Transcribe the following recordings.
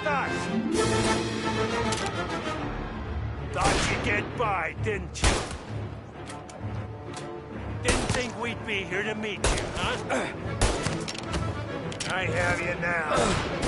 us! Thought you'd get by, didn't you? Didn't think we'd be here to meet you, huh? I have you now.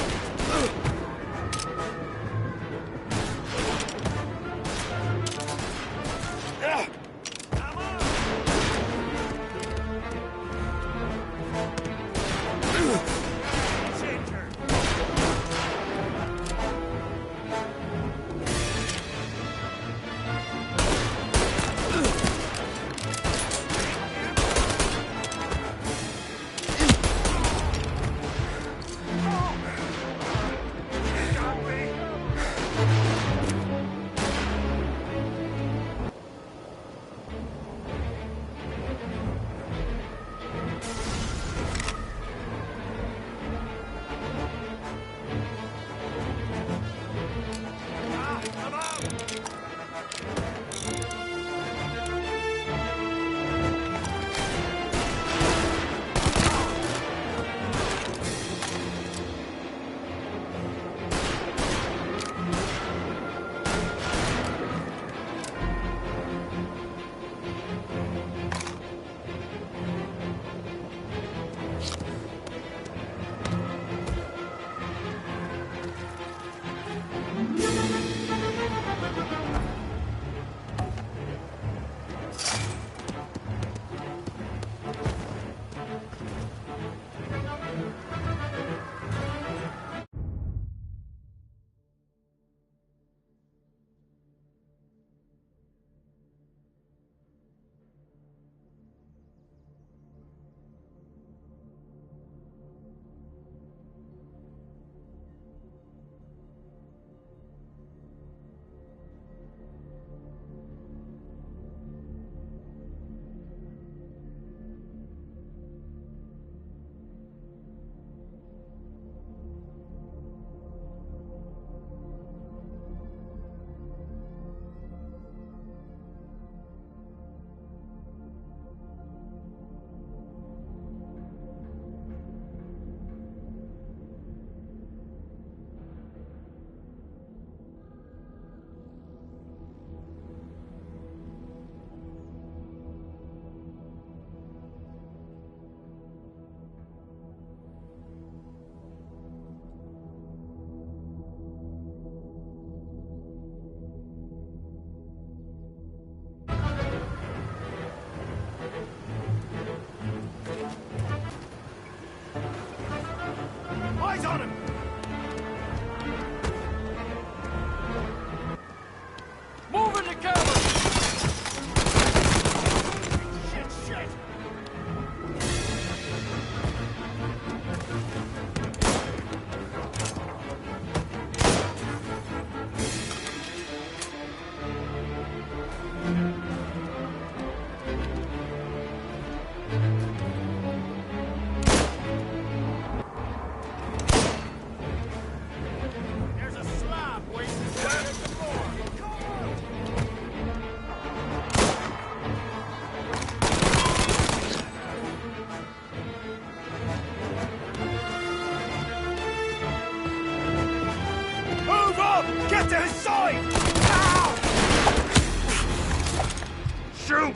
Eyes on him! Moving the camera! Shit, shit! Get to his side! Ow! Shoot!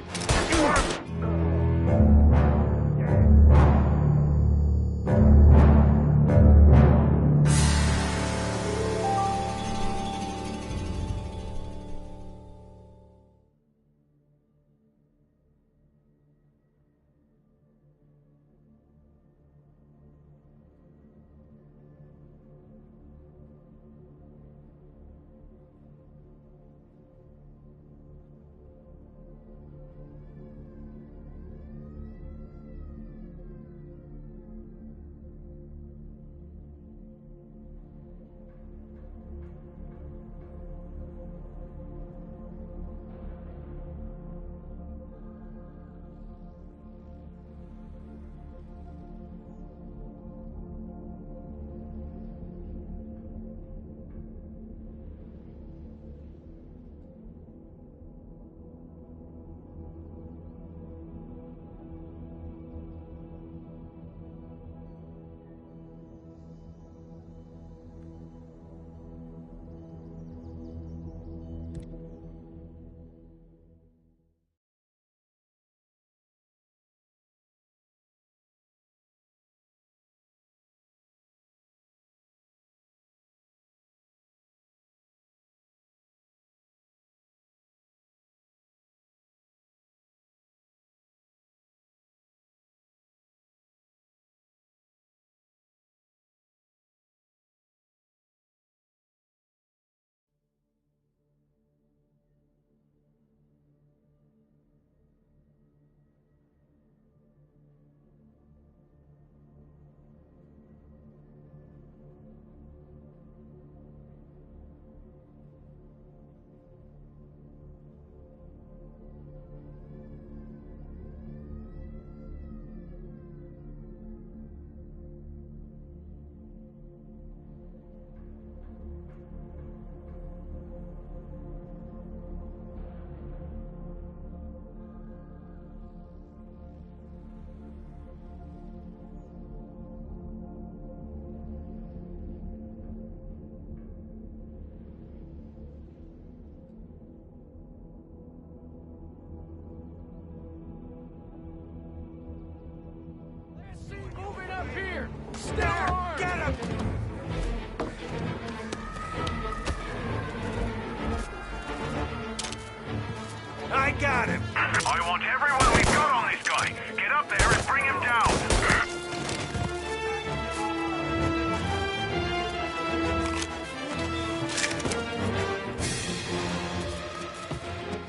I got him. I want everyone we've got on this guy. Get up there and bring him down.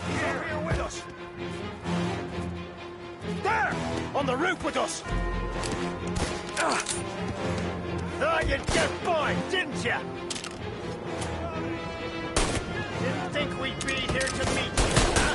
He's over here with us. There! On the roof with us. Thought you'd get by, didn't ya? Didn't think we'd be here to meet you, huh?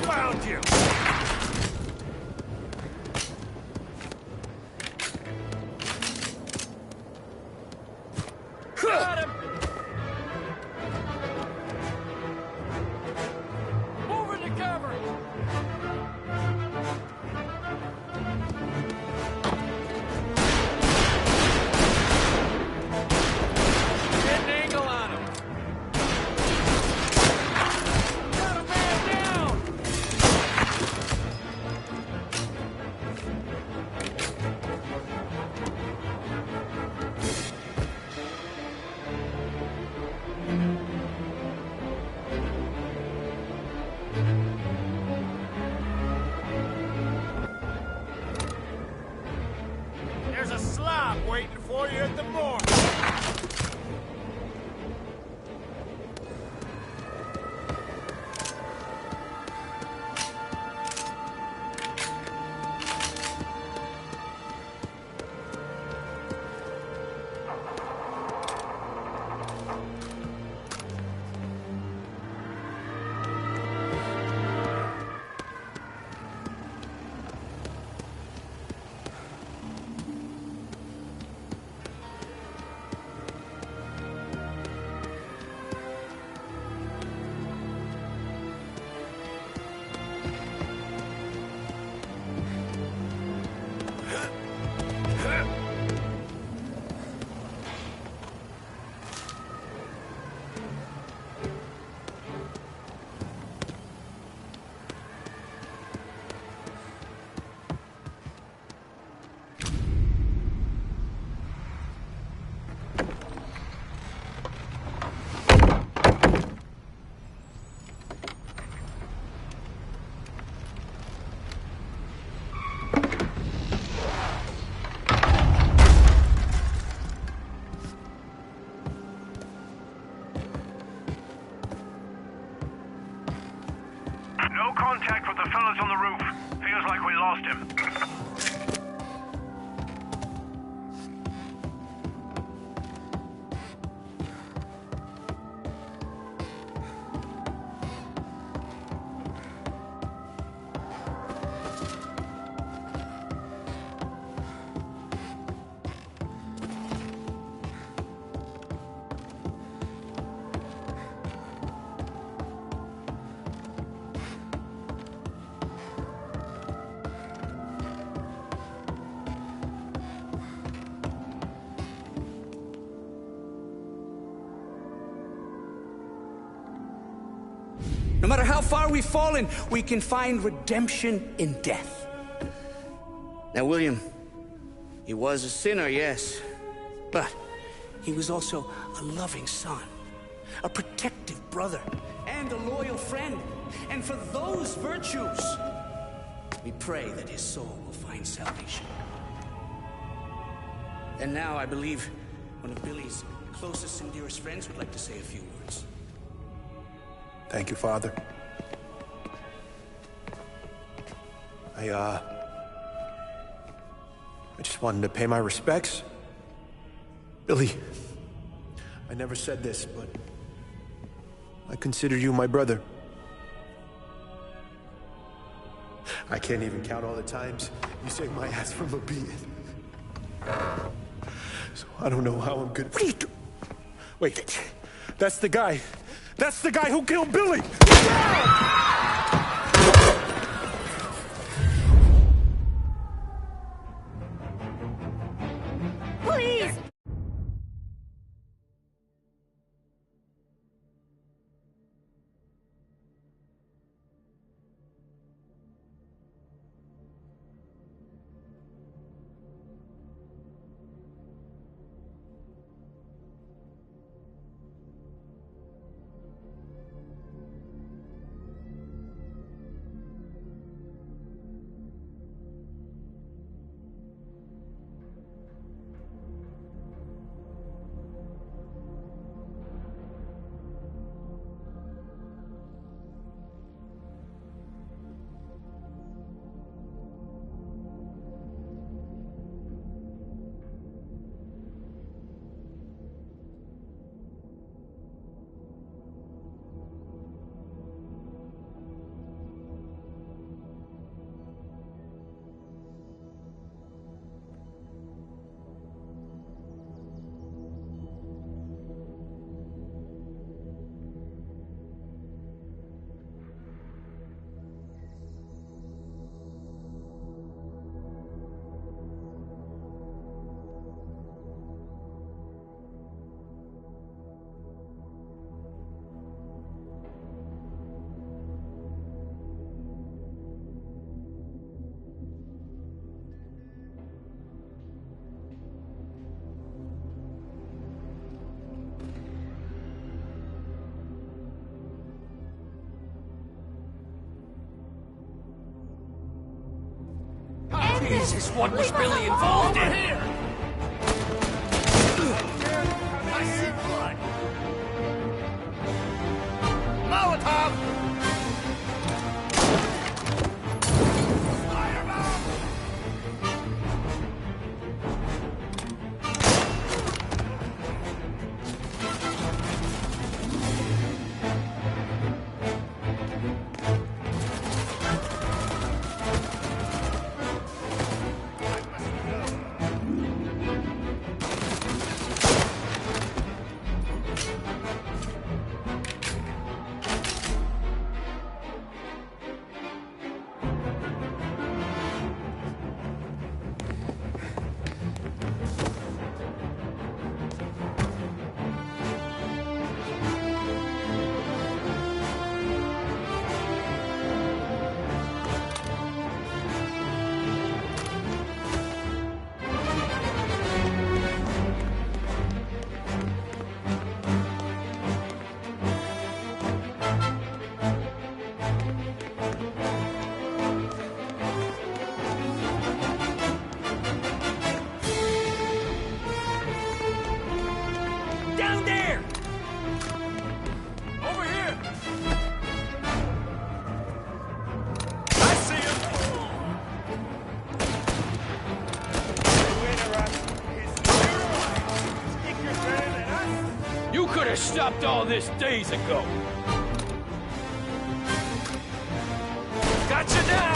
Found you! Got him! Over to cover! Get an angle on him! Got a man down! There's a slob waiting for you at the morgue. No matter how far we've fallen, we can find redemption in death. Now, William, he was a sinner, yes, but he was also a loving son, a protective brother, and a loyal friend. And for those virtues, we pray that his soul will find salvation. And now I believe one of Billy's closest and dearest friends would like to say a few words. Thank you, Father. I just wanted to pay my respects. Billy, I never said this, but I consider you my brother. I can't even count all the times you saved my ass from a beating. So I don't know how I'm gonna... What are you doing? Wait, that's the guy. That's the guy who killed Billy! Please! Jesus, what was Billy involved in? I see blood. Molotov! Firebomb! Down there! Over here! I see him! You could have stopped all this days ago! Gotcha now!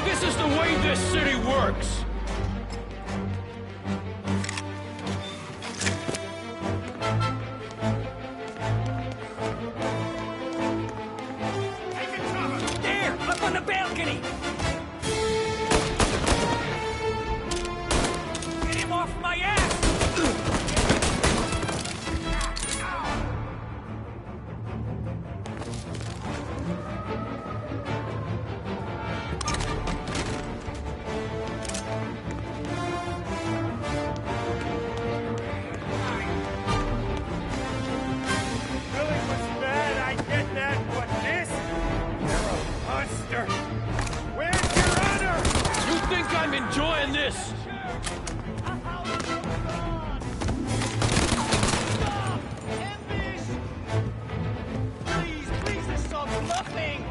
This is the way this city works! There! Up on the balcony! Get him off my ass! I'm enjoying this! Stop! Ambush! Please, let's stop bluffing!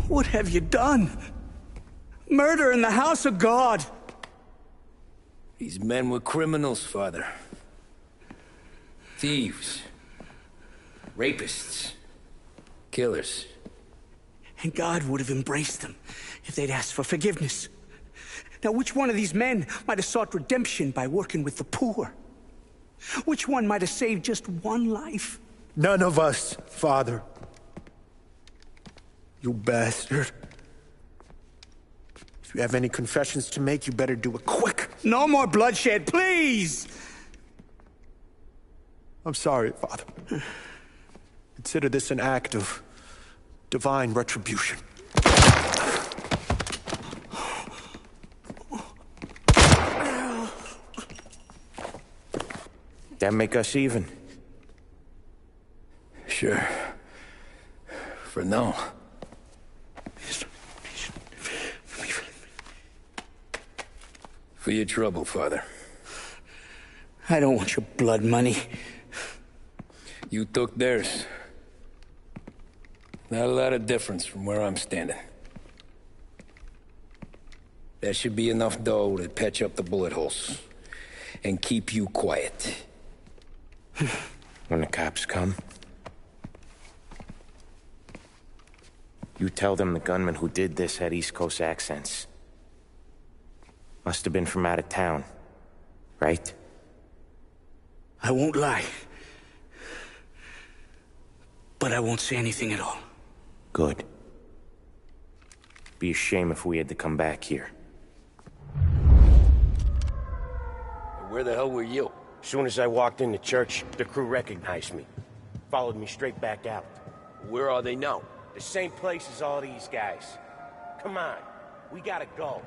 What have you done? Murder in the house of God! These men were criminals, Father. Thieves. Rapists. Killers. And God would have embraced them if they'd asked for forgiveness. Now, which one of these men might have sought redemption by working with the poor? Which one might have saved just one life? None of us, Father. You bastard. If you have any confessions to make, you better do it quick. No more bloodshed, please! I'm sorry, Father. Consider this an act of divine retribution. That make us even? Sure. For now. For your trouble, Father. I don't want your blood money. You took theirs. Not a lot of difference from where I'm standing. That should be enough dough to patch up the bullet holes. And keep you quiet. When the cops come, you tell them the gunman who did this had East Coast accents. Must have been from out of town, right? I won't lie. But I won't say anything at all. Good. Be a shame if we had to come back here. Where the hell were you? As soon as I walked in the church, the crew recognized me. Followed me straight back out. Where are they now? The same place as all these guys. Come on, we gotta go.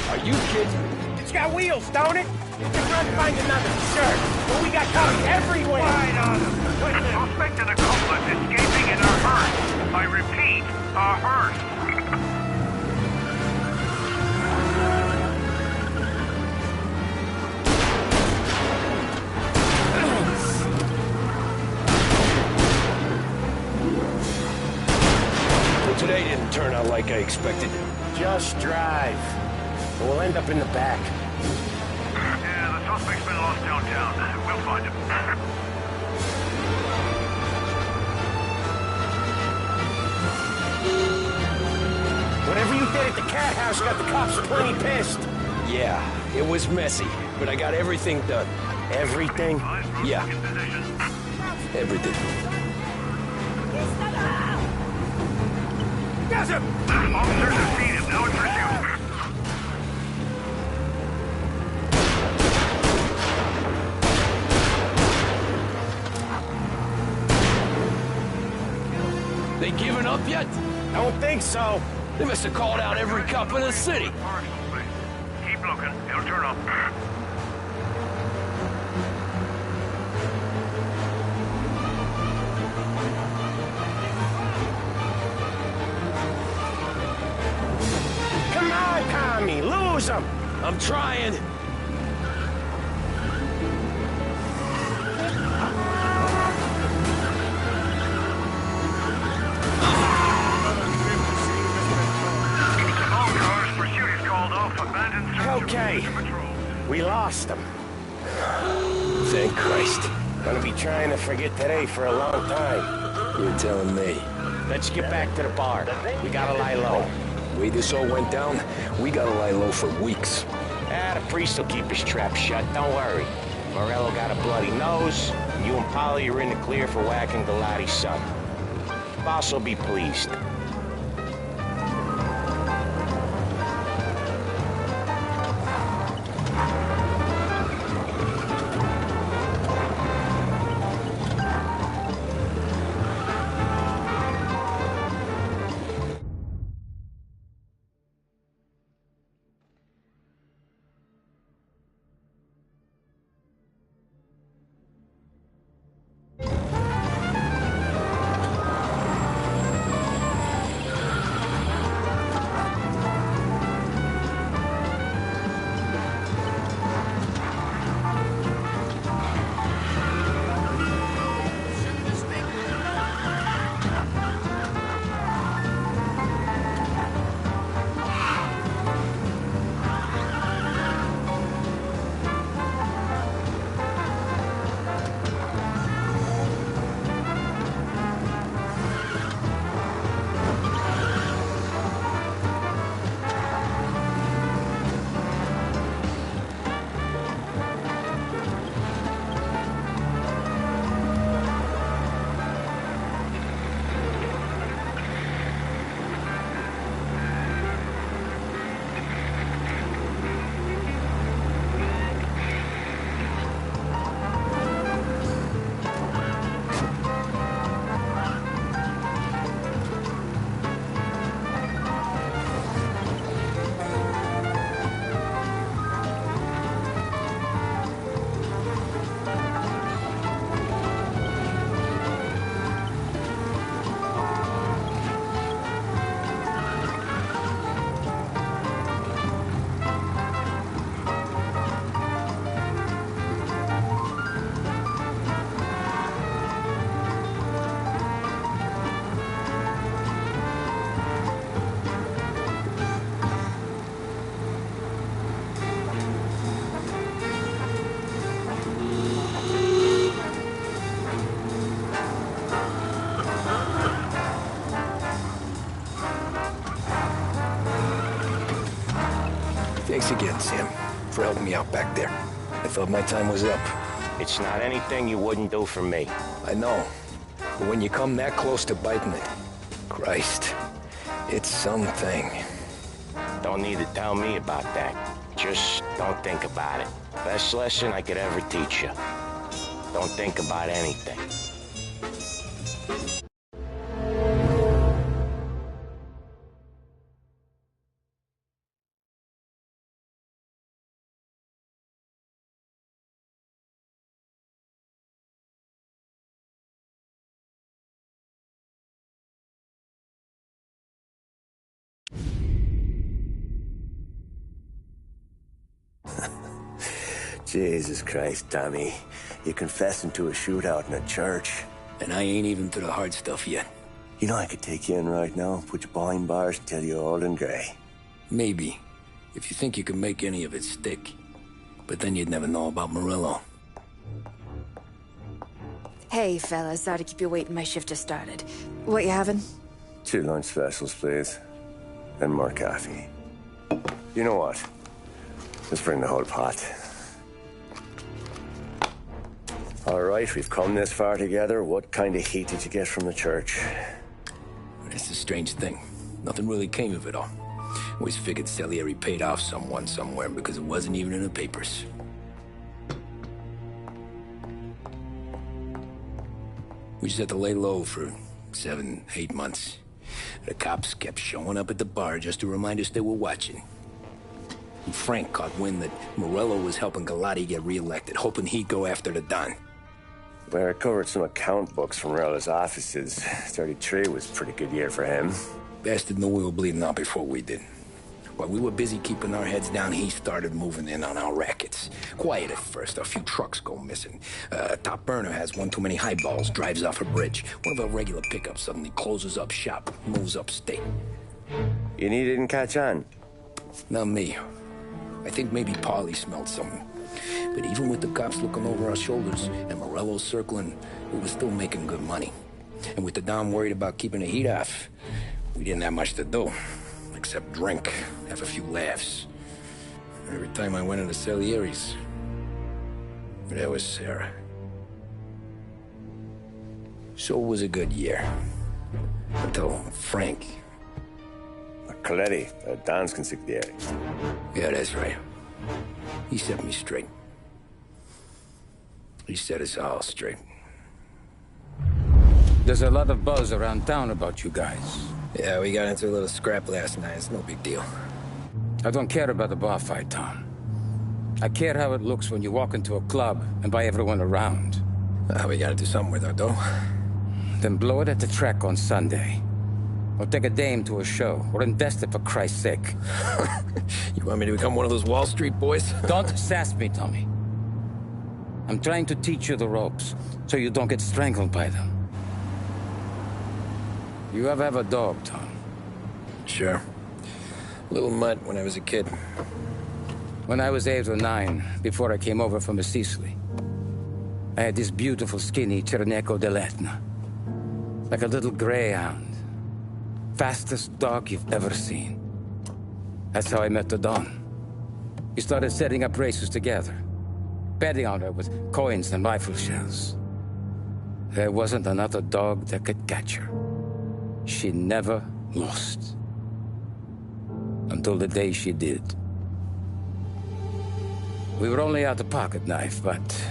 Are you kidding? It's got wheels, don't it? You can run find another, sure. But we got cops everywhere. Right on them. Suspected accomplice escaping in a hearse. I repeat, a hearse. Today didn't turn out like I expected. Just drive. We'll end up in the back. Yeah, the suspect's been lost downtown. We'll find him. Whatever you did at the cat house got the cops plenty pissed. Yeah, it was messy, but I got everything done. Everything? Yeah. Everything. Gas him! Officers have seen him. Now in pursuit. They giving up yet? Don't think so. They must have called out every cop in the city. Keep looking. He'll turn up. Come on, Tommy, lose him. I'm trying. All cars, pursuit is called off. Abandoned search Okay. of patrol. We lost him. Thank Christ. Gonna be trying to forget today for a long time. You're telling me. Let's get back to the bar. We gotta lie low. The way this all went down, we gotta lie low for weeks. The priest will keep his trap shut, don't worry. Morello got a bloody nose, and you and Polly are in the clear for whacking Galati's son. Boss will be pleased. Thanks again, Sam, for helping me out back there. I thought my time was up. It's not anything you wouldn't do for me. I know. But when you come that close to biting it, Christ, it's something. Don't need to tell me about that. Just don't think about it. Best lesson I could ever teach you. Don't think about anything. Jesus Christ, Tommy. You're confessing to a shootout in a church. And I ain't even to the hard stuff yet. You know I could take you in right now, put you behind bars and tell you old and grey. Maybe. If you think you can make any of it stick. But then you'd never know about Morello. Hey, fellas. Sorry to keep you waiting. My shift just started. What you having? 2 lunch specials, please. And more coffee. You know what? Let's bring the whole pot. All right, we've come this far together. What kind of heat did you get from the church? It's a strange thing. Nothing really came of it all. Always figured Salieri paid off someone somewhere because it wasn't even in the papers. We just had to lay low for 7, 8 months. The cops kept showing up at the bar just to remind us they were watching. And Frank caught wind that Morello was helping Galati get reelected, hoping he'd go after the Don. Well, I recovered some account books from Morello's offices. 33 was a pretty good year for him. Bastard knew we were bleeding out before we did. While we were busy keeping our heads down, he started moving in on our rackets. Quiet at first, a few trucks go missing. Top burner has one too many highballs, drives off a bridge. One of our regular pickups suddenly closes up shop, moves upstate. You didn't catch on? Not me. I think maybe Paulie smelled something. But even with the cops looking over our shoulders and Morello circling, we were still making good money. And with the Dom worried about keeping the heat off, we didn't have much to do. Except drink, have a few laughs. Every time I went into Salieri's, there was Sarah. So it was a good year. Until Frank. Coletti, Don's consigliere. Yeah, that's right. He set me straight. He set us all straight. There's a lot of buzz around town about you guys. Yeah, we got into a little scrap last night. It's no big deal. I don't care about the bar fight, Tom. I care how it looks when you walk into a club and buy everyone around. We gotta do something with our dough. Then blow it at the track on Sunday. Or take a dame to a show. Or invest it, for Christ's sake. You want me to become one of those Wall Street boys? Don't sass me, Tommy. I'm trying to teach you the ropes, so you don't get strangled by them. You ever have a dog, Tom? Sure. Little mutt when I was a kid. When I was 8 or 9, before I came over from Sicily, I had this beautiful, skinny Cerneco dell'Etna. Like a little greyhound. Fastest dog you've ever seen. That's how I met the Don. We started setting up races together. Betting on her with coins and rifle shells. There wasn't another dog that could catch her. She never lost. Until the day she did. We were only out a pocket knife, but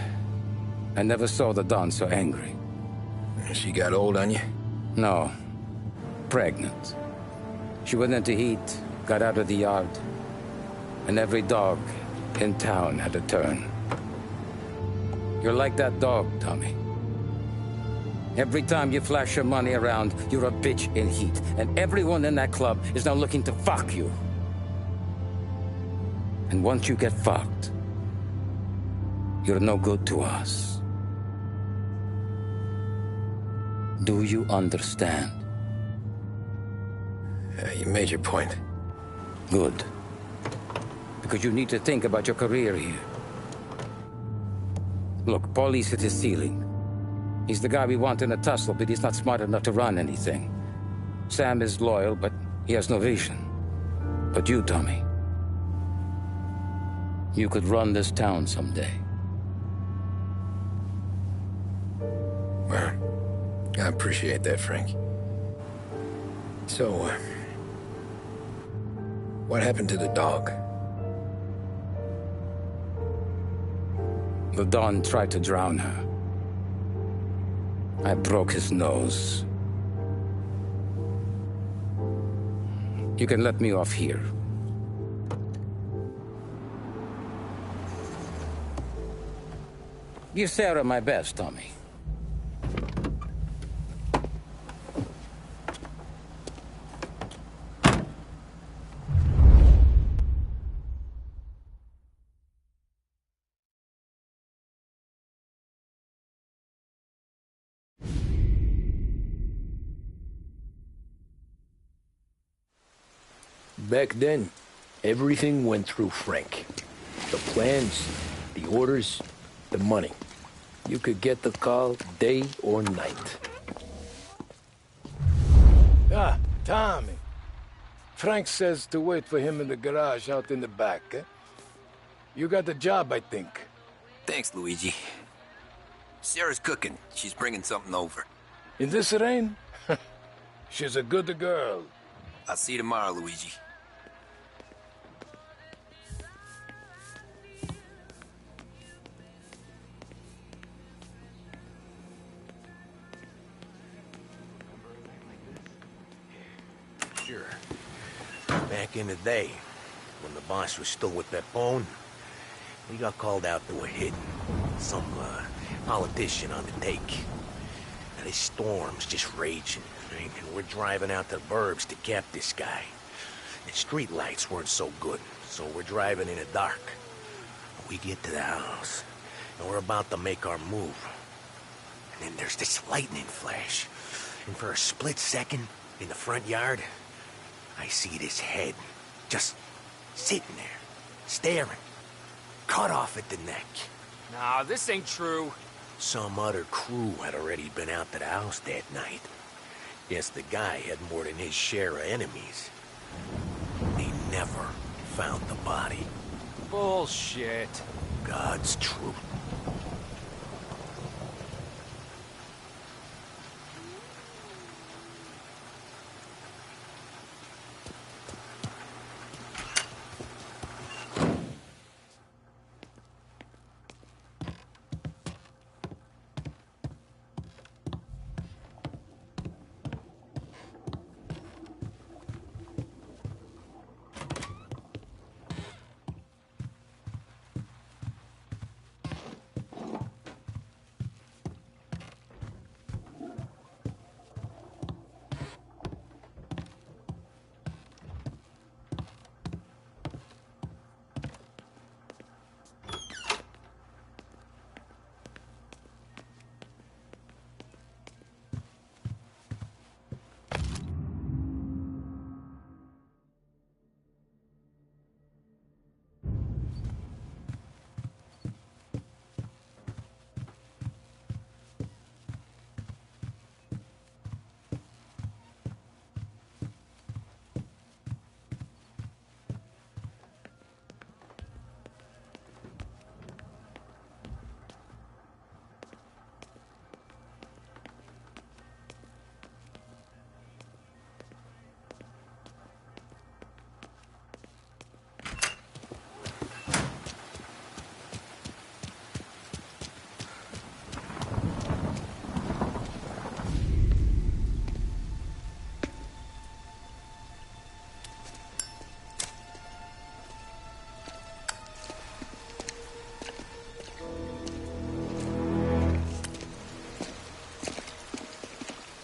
I never saw the Don so angry. She got old on you? No. Pregnant. She went into heat, got out of the yard, and every dog in town had a turn. You're like that dog, Tommy. Every time you flash your money around, you're a bitch in heat, and everyone in that club is now looking to fuck you. And once you get fucked, you're no good to us. Do you understand? You made your point. Good. Because you need to think about your career here. Look, Paulie's hit his ceiling. He's the guy we want in a tussle, but he's not smart enough to run anything. Sam is loyal, but he has no vision. But you, Tommy, you could run this town someday. Well, I appreciate that, Frank. So, what happened to the dog? The Don tried to drown her. I broke his nose. You can let me off here. Give Sarah my best, Tommy. Back then, everything went through Frank. The plans, the orders, the money. You could get the call day or night. Ah, Tommy. Frank says to wait for him in the garage out in the back, eh? You got the job, I think. Thanks, Luigi. Sarah's cooking. She's bringing something over. In this rain? She's a good girl. I'll see you tomorrow, Luigi. Sure. Back in the day, when the boss was still with that bone, we got called out to a hit. Some, politician on the take. Now, this storm's just raging, right? And we're driving out to the burbs to cap this guy. The street lights weren't so good, so we're driving in the dark. We get to the house, and we're about to make our move. And then there's this lightning flash. And for a split second, in the front yard, I see this head, just sitting there, staring, cut off at the neck. Nah, this ain't true. Some other crew had already been out to the house that night. Guess the guy had more than his share of enemies. They never found the body. Bullshit. God's truth.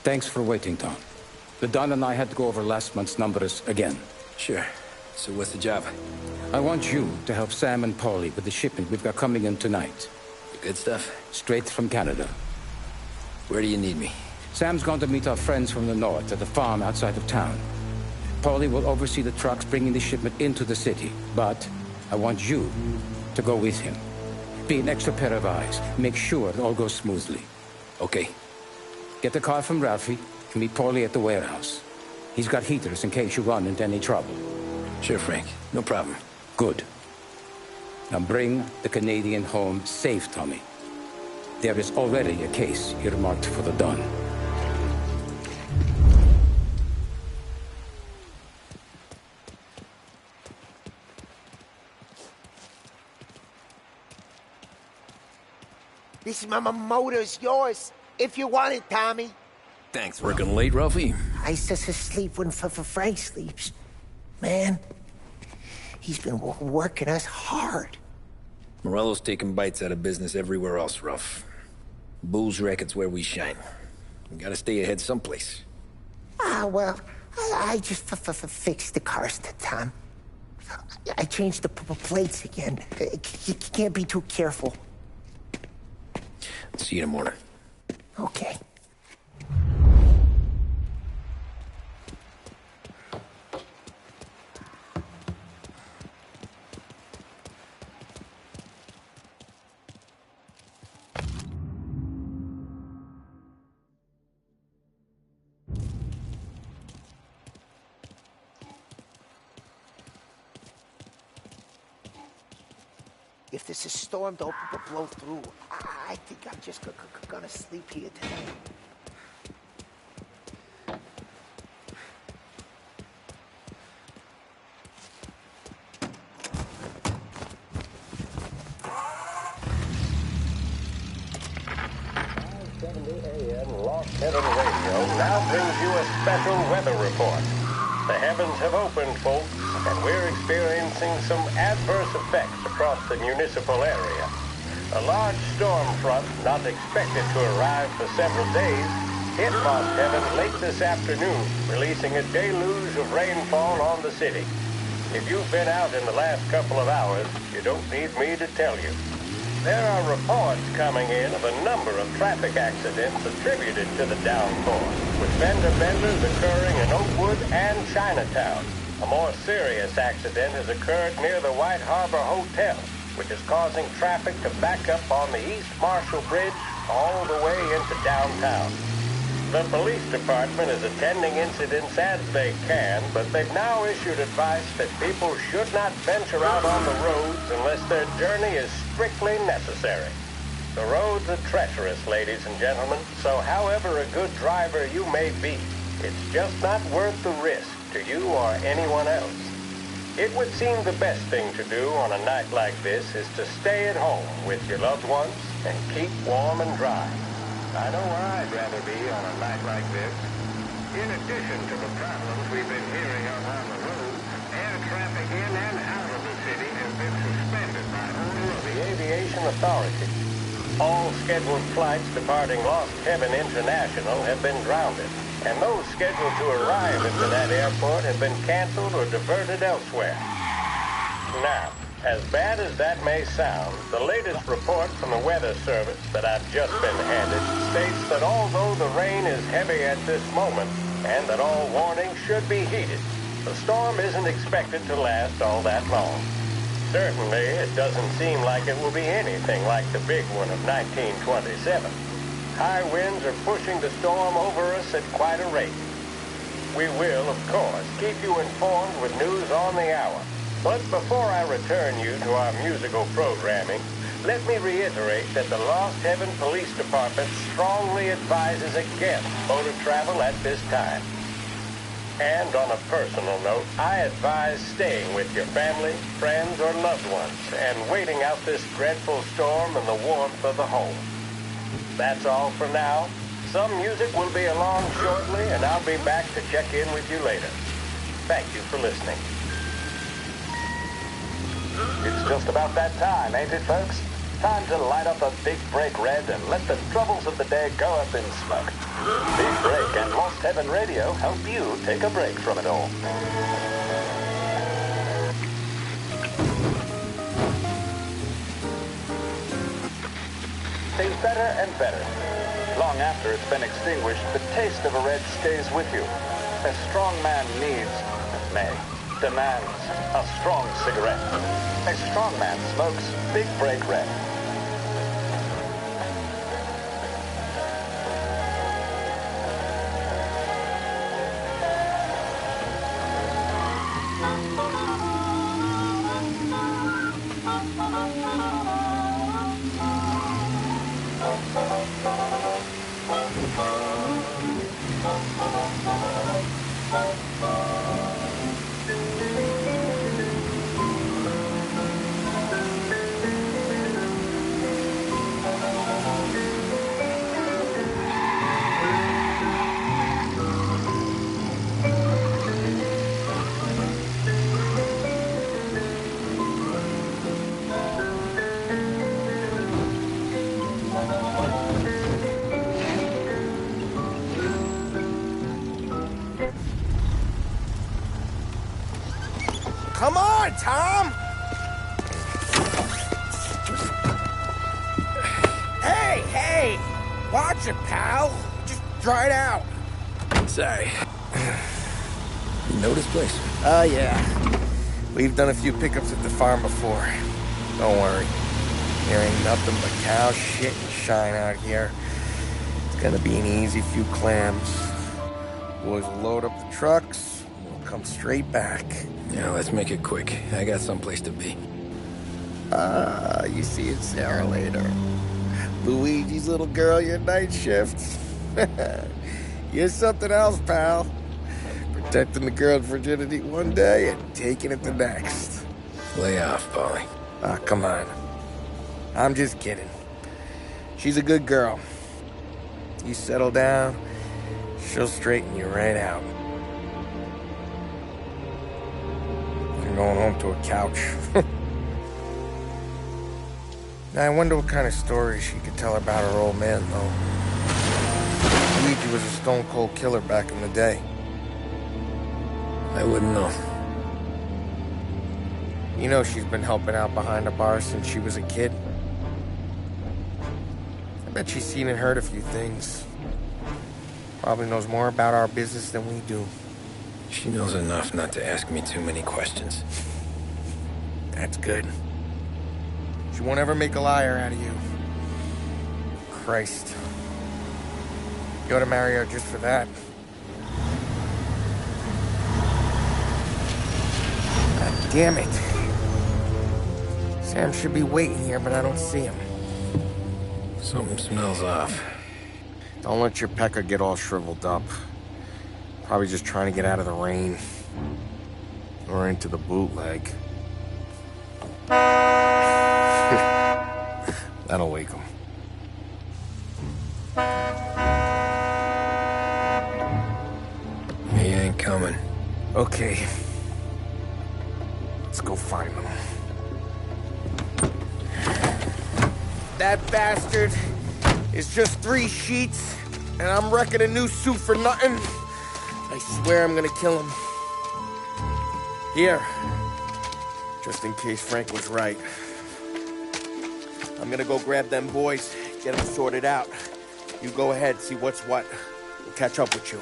Thanks for waiting, Tom. The Don and I had to go over last month's numbers again. Sure. So what's the job? I want you to help Sam and Paulie with the shipment we've got coming in tonight. The good stuff? Straight from Canada. Where do you need me? Sam's going to meet our friends from the north at the farm outside of town. Paulie will oversee the trucks bringing the shipment into the city, but I want you to go with him. Be an extra pair of eyes. Make sure it all goes smoothly. Okay. Get the car from Ralphie and meet Paulie at the warehouse. He's got heaters in case you run into any trouble. Sure, Frank. No problem. Good. Now bring the Canadian home safe, Tommy. There is already a case earmarked for the Don. This motor's yours, if you want it, Tommy. Thanks. Working late, Ralphie? I sleep when Frank sleeps. Man, he's been working us hard. Morello's taking bites out of business everywhere else, Ruff. Booze racket's where we shine. We gotta stay ahead someplace. Well, I just fixed the cars, Tom. I changed the plates again. You can't be too careful. See you in the morning. Okay. if there's a storm to blow through, I think I'm just gonna sleep here tonight. Lost Heaven Radio now brings you a special weather report. The heavens have opened, folks, and we're experiencing some adverse effects across the municipal area. A large storm front, not expected to arrive for several days, hit Lost Heaven late this afternoon, releasing a deluge of rainfall on the city. If you've been out in the last couple of hours, you don't need me to tell you. There are reports coming in of a number of traffic accidents attributed to the downpour, with fender benders occurring in Oakwood and Chinatown. A more serious accident has occurred near the White Harbor Hotel, which is causing traffic to back up on the East Marshall Bridge all the way into downtown. The police department is attending incidents as they can, but they've now issued advice that people should not venture out on the roads unless their journey is strictly necessary. The roads are treacherous, ladies and gentlemen, so however a good driver you may be, it's just not worth the risk to you or anyone else. It would seem the best thing to do on a night like this is to stay at home with your loved ones and keep warm and dry. I know where I'd rather be on a night like this. In addition to the problems we've been hearing of on the road, air traffic in and out of the city has been suspended by order of the Aviation Authority. All scheduled flights departing Lost Heaven International have been grounded, and those scheduled to arrive into that airport have been canceled or diverted elsewhere. Now, as bad as that may sound, the latest report from the Weather Service that I've just been handed states that although the rain is heavy at this moment and that all warnings should be heeded, the storm isn't expected to last all that long. Certainly, it doesn't seem like it will be anything like the big one of 1927. High winds are pushing the storm over us at quite a rate. We will, of course, keep you informed with news on the hour. But before I return you to our musical programming, let me reiterate that the Lost Heaven Police Department strongly advises against motor travel at this time. And on a personal note, I advise staying with your family, friends, or loved ones and waiting out this dreadful storm in the warmth of the home. That's all for now. Some music will be along shortly, and I'll be back to check in with you later. Thank you for listening. It's just about that time, ain't it, folks? Time to light up a Big Break Red and let the troubles of the day go up in smoke. Big Break and Lost Heaven Radio help you take a break from it all. Stays better and better. Long after it's been extinguished, the taste of a red stays with you. A strong man demands a strong cigarette. A strong man smokes Big Break Red. Come on, Tom! Hey! Watch it, pal! Just dry it out. Sorry. You know this place? Yeah. We've done a few pickups at the farm before. Don't worry. There ain't nothing but cow shit and shine out here. It's gonna be an easy few clams. Boys will load up the trucks, and we'll come straight back. Yeah, let's make it quick. I got someplace to be. You see it, Sarah, later. Luigi's little girl, your night shift. You're something else, pal. Protecting the girl's virginity one day and taking it the next. Lay off, Polly. Ah, come on. I'm just kidding. She's a good girl. You settle down, she'll straighten you right out. I'm going home to a couch. Now, I wonder what kind of stories she could tell about her old man, though. Luigi was a stone-cold killer back in the day. I wouldn't know. You know she's been helping out behind the bar since she was a kid. I bet she's seen and heard a few things. Probably knows more about our business than we do. She knows enough not to ask me too many questions. That's good. She won't ever make a liar out of you. Christ. You ought to marry her just for that. God damn it. Sam should be waiting here, but I don't see him. Something smells off. Don't let your pecker get all shriveled up. Probably just trying to get out of the rain. Or into the bootleg. That'll wake him. He ain't coming. Okay. Let's go find him. That bastard is just 3 sheets, and I'm wrecking a new suit for nothing. I swear I'm gonna kill him. Here. Just in case Frank was right. I'm gonna go grab them boys, get them sorted out. You go ahead, see what's what. We'll catch up with you.